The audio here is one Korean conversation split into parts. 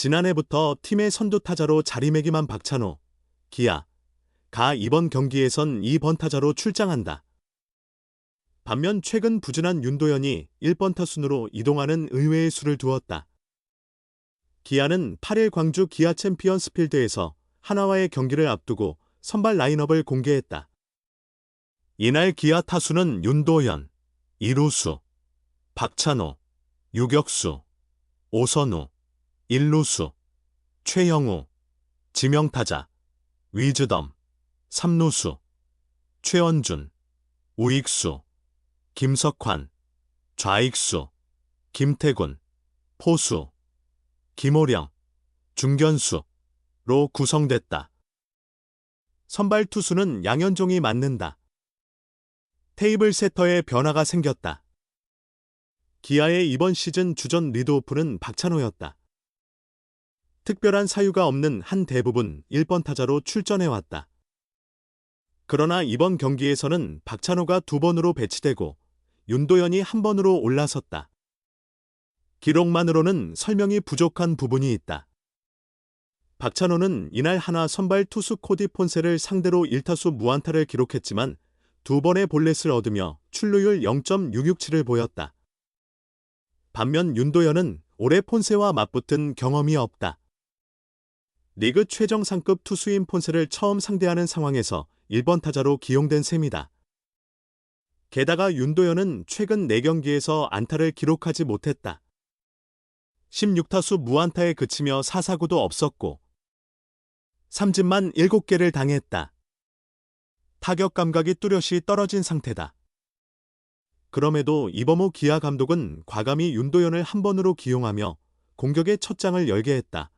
지난해부터 팀의 선두 타자로 자리매김한 박찬호, 기아, 이번 경기에선 2번 타자로 출장한다. 반면 최근 부진한 윤도현이 1번 타순으로 이동하는 의외의 수를 두었다. 기아는 8일 광주 기아 챔피언스 필드에서 하나와의 경기를 앞두고 선발 라인업을 공개했다. 이날 기아 타수는 윤도현, 이루수, 박찬호, 유격수, 오선우, 일루수, 최영우, 지명타자, 위즈덤, 삼루수, 최원준, 우익수, 김석환, 좌익수, 김태군, 포수, 김호령, 중견수로 구성됐다. 선발 투수는 양현종이 맡는다. 테이블 세터에 변화가 생겼다. 기아의 이번 시즌 주전 리드오프는 박찬호였다. 특별한 사유가 없는 한 대부분 1번 타자로 출전해왔다. 그러나 이번 경기에서는 박찬호가 2번으로 배치되고 윤도현이 1번으로 올라섰다. 기록만으로는 설명이 부족한 부분이 있다. 박찬호는 이날 하나 선발 투수 코디 폰세를 상대로 1타수 무안타를 기록했지만 2번의 볼넷을 얻으며 출루율 0.667을 보였다. 반면 윤도현은 올해 폰세와 맞붙은 경험이 없다. 리그 최정상급 투수인 폰세를 처음 상대하는 상황에서 1번 타자로 기용된 셈이다. 게다가 윤도현은 최근 4경기에서 안타를 기록하지 못했다. 16타수 무안타에 그치며 4사구도 없었고 삼진만 7개를 당했다. 타격 감각이 뚜렷이 떨어진 상태다. 그럼에도 이범호 기아 감독은 과감히 윤도현을 1번으로 기용하며 공격의 첫 장을 열게 했다.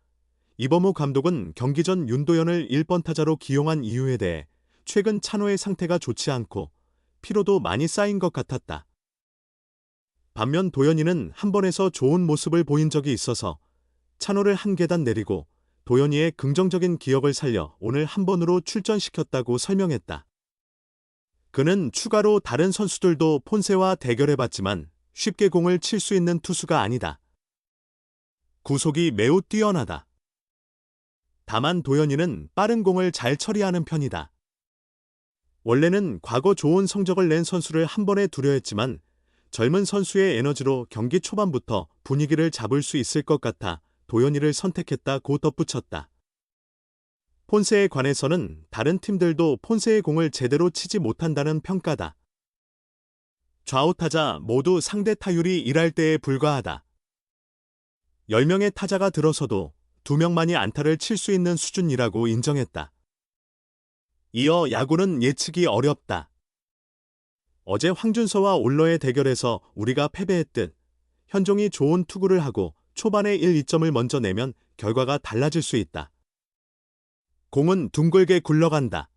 이범호 감독은 경기 전 윤도현을 1번 타자로 기용한 이유에 대해 최근 찬호의 상태가 좋지 않고 피로도 많이 쌓인 것 같았다. 반면 도현이는 1번에서 좋은 모습을 보인 적이 있어서 찬호를 한 계단 내리고 도현이의 긍정적인 기억을 살려 오늘 1번으로 출전시켰다고 설명했다. 그는 추가로 다른 선수들도 폰세와 대결해봤지만 쉽게 공을 칠 수 있는 투수가 아니다. 구속이 매우 뛰어나다. 다만 도현이는 빠른 공을 잘 처리하는 편이다. 원래는 과거 좋은 성적을 낸 선수를 1번에 두려 했지만 젊은 선수의 에너지로 경기 초반부터 분위기를 잡을 수 있을 것 같아 도현이를 선택했다고 덧붙였다. 폰세에 관해서는 다른 팀들도 폰세의 공을 제대로 치지 못한다는 평가다. 좌우 타자 모두 상대 타율이 1할 때에 불과하다. 10명의 타자가 들어서도 2명만이 안타를 칠 수 있는 수준이라고 인정했다. 이어 야구는 예측이 어렵다. 어제 황준서와 올러의 대결에서 우리가 패배했듯 현종이 좋은 투구를 하고 초반에 1, 2점을 먼저 내면 결과가 달라질 수 있다. 공은 둥글게 굴러간다.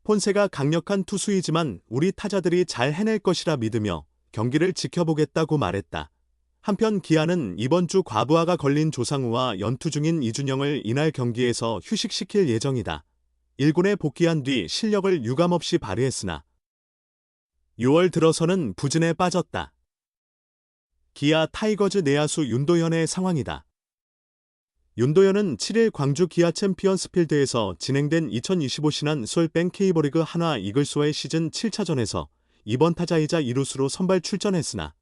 폰세가 강력한 투수이지만 우리 타자들이 잘 해낼 것이라 믿으며 경기를 지켜보겠다고 말했다. 한편 기아는 이번 주 과부하가 걸린 조상우와 연투 중인 이준영을 이날 경기에서 휴식시킬 예정이다. 1군에 복귀한 뒤 실력을 유감없이 발휘했으나 6월 들어서는 부진에 빠졌다. 기아 타이거즈 내야수 윤도현의 상황이다. 윤도현은 7일 광주 기아 챔피언스 필드에서 진행된 2025 신한 솔뱅 K버리그 한화 이글스와의 시즌 7차전에서 2번 타자이자 이루수로 선발 출전했으나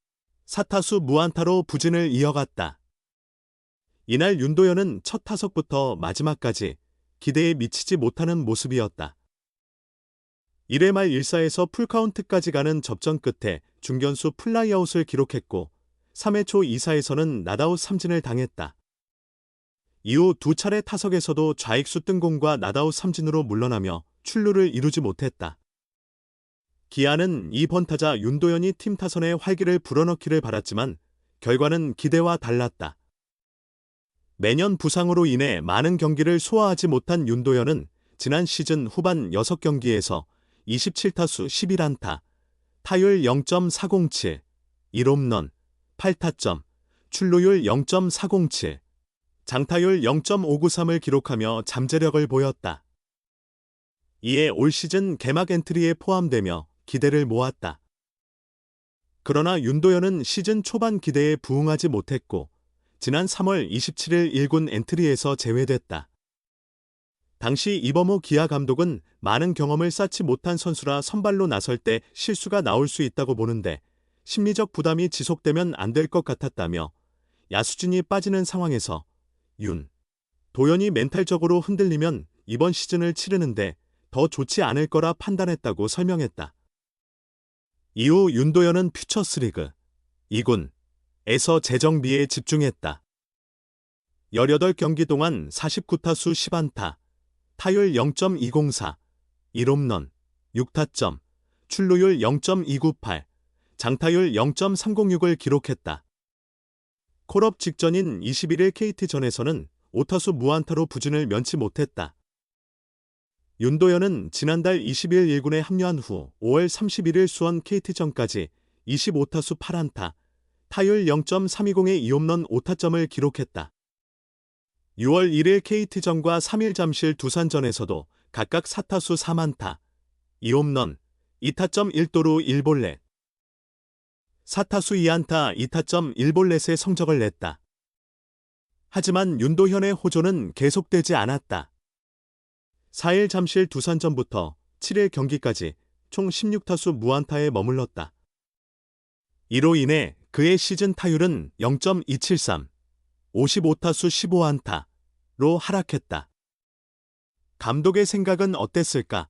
4타수 무안타로 부진을 이어갔다. 이날 윤도현은 첫 타석부터 마지막까지 기대에 미치지 못하는 모습이었다. 1회 말 1사에서 풀카운트까지 가는 접전 끝에 중견수 플라이아웃을 기록했고 3회 초 2사에서는 낫아웃 3진을 당했다. 이후 2차례 타석에서도 좌익수 뜬공과 낫아웃 3진으로 물러나며 출루를 이루지 못했다. 기아는 2번 타자 윤도현이 팀 타선에 활기를 불어넣기를 바랐지만 결과는 기대와 달랐다. 매년 부상으로 인해 많은 경기를 소화하지 못한 윤도현은 지난 시즌 후반 6경기에서 27타수 11안타, 타율 0.407, 1홈런, 8타점, 출루율 0.407, 장타율 0.593을 기록하며 잠재력을 보였다. 이에 올 시즌 개막 엔트리에 포함되며 기대를 모았다. 그러나 윤도현은 시즌 초반 기대에 부응하지 못했고 지난 3월 27일 1군 엔트리에서 제외됐다. 당시 이범호 기아 감독은 많은 경험을 쌓지 못한 선수라 선발로 나설 때 실수가 나올 수 있다고 보는데 심리적 부담이 지속되면 안 될 것 같았다며 야수진이 빠지는 상황에서 도현이 멘탈적으로 흔들리면 이번 시즌을 치르는데 더 좋지 않을 거라 판단했다고 설명했다. 이후 윤도현은 퓨처스리그 2군에서 재정비에 집중했다. 18경기 동안 49타수 10안타, 타율 0.204, 1홈런, 6타점, 출루율 0.298, 장타율 0.306을 기록했다. 콜업 직전인 21일 KT전에서는 5타수 무안타로 부진을 면치 못했다. 윤도현은 지난달 20일 1군에 합류한 후 5월 31일 수원 KT전까지 25타수 8안타, 타율 0.320의 2홈런 5타점을 기록했다. 6월 1일 KT전과 3일 잠실 두산전에서도 각각 4타수 3안타, 2홈런, 2타점 1도루 1볼넷, 4타수 2안타 2타점 1볼넷의 성적을 냈다. 하지만 윤도현의 호조는 계속되지 않았다. 4일 잠실 두산전부터 7일 경기까지 총 16타수 무안타에 머물렀다. 이로 인해 그의 시즌 타율은 0.273, 55타수 15안타로 하락했다. 감독의 생각은 어땠을까?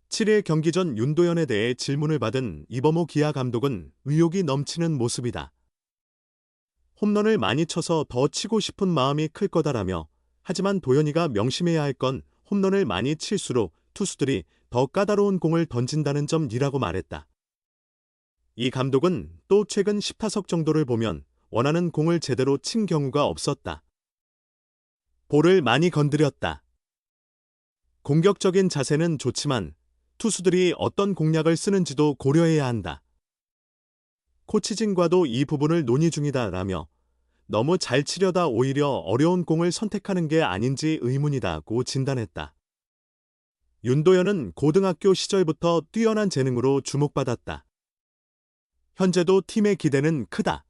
7일 경기 전 윤도현에 대해 질문을 받은 이범호 기아 감독은 의욕이 넘치는 모습이다. 홈런을 많이 쳐서 더 치고 싶은 마음이 클 거다라며 하지만 도현이가 명심해야 할 건 홈런을 많이 칠수록 투수들이 더 까다로운 공을 던진다는 점이라고 말했다. 이 감독은 또 최근 10타석 정도를 보면 원하는 공을 제대로 친 경우가 없었다. 볼을 많이 건드렸다. 공격적인 자세는 좋지만 투수들이 어떤 공략을 쓰는지도 고려해야 한다. 코치진과도 이 부분을 논의 중이다라며 너무 잘 치려다 오히려 어려운 공을 선택하는 게 아닌지 의문이다고 진단했다. 윤도현은 고등학교 시절부터 뛰어난 재능으로 주목받았다. 현재도 팀의 기대는 크다.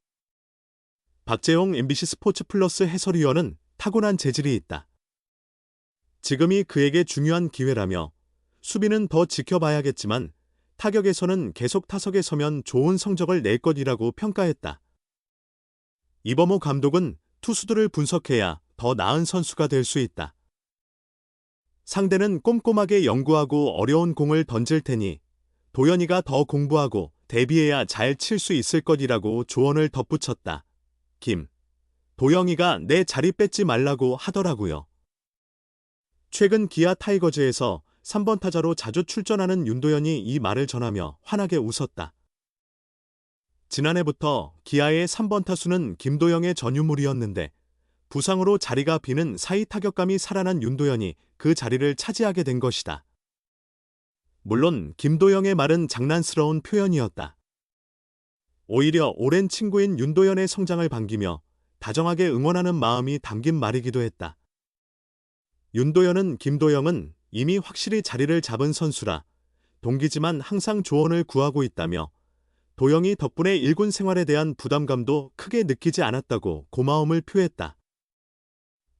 박재홍 MBC 스포츠 플러스 해설위원은 타고난 재질이 있다. 지금이 그에게 중요한 기회라며 수비는 더 지켜봐야겠지만 타격에서는 계속 타석에 서면 좋은 성적을 낼 것이라고 평가했다. 이범호 감독은 투수들을 분석해야 더 나은 선수가 될 수 있다. 상대는 꼼꼼하게 연구하고 어려운 공을 던질 테니 도현이가 더 공부하고 대비해야 잘 칠 수 있을 것이라고 조언을 덧붙였다. 도영이가 내 자리 뺏지 말라고 하더라고요. 최근 기아 타이거즈에서 3번 타자로 자주 출전하는 윤도현이 이 말을 전하며 환하게 웃었다. 지난해부터 기아의 3번 타수는 김도영의 전유물이었는데 부상으로 자리가 비는 사이 타격감이 살아난 윤도현이 그 자리를 차지하게 된 것이다. 물론 김도영의 말은 장난스러운 표현이었다. 오히려 오랜 친구인 윤도현의 성장을 반기며 다정하게 응원하는 마음이 담긴 말이기도 했다. 윤도현은 김도영은 이미 확실히 자리를 잡은 선수라 동기지만 항상 조언을 구하고 있다며 도영이 덕분에 1군 생활에 대한 부담감도 크게 느끼지 않았다고 고마움을 표했다.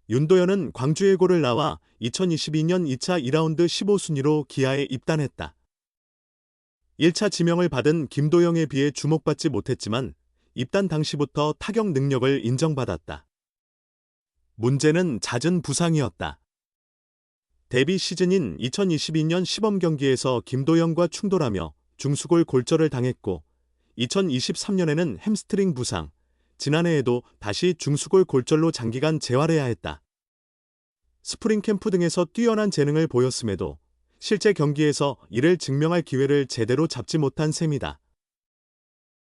윤도현은 광주 예고를 나와 2022년 2차 2라운드 15순위로 기아에 입단했다. 1차 지명을 받은 김도영에 비해 주목받지 못했지만 입단 당시부터 타격 능력을 인정받았다. 문제는 잦은 부상이었다. 데뷔 시즌인 2022년 시범 경기에서 김도영과 충돌하며 중수골 골절을 당했고 2023년에는 햄스트링 부상, 지난해에도 다시 중수골 골절로 장기간 재활해야 했다. 스프링 캠프 등에서 뛰어난 재능을 보였음에도 실제 경기에서 이를 증명할 기회를 제대로 잡지 못한 셈이다.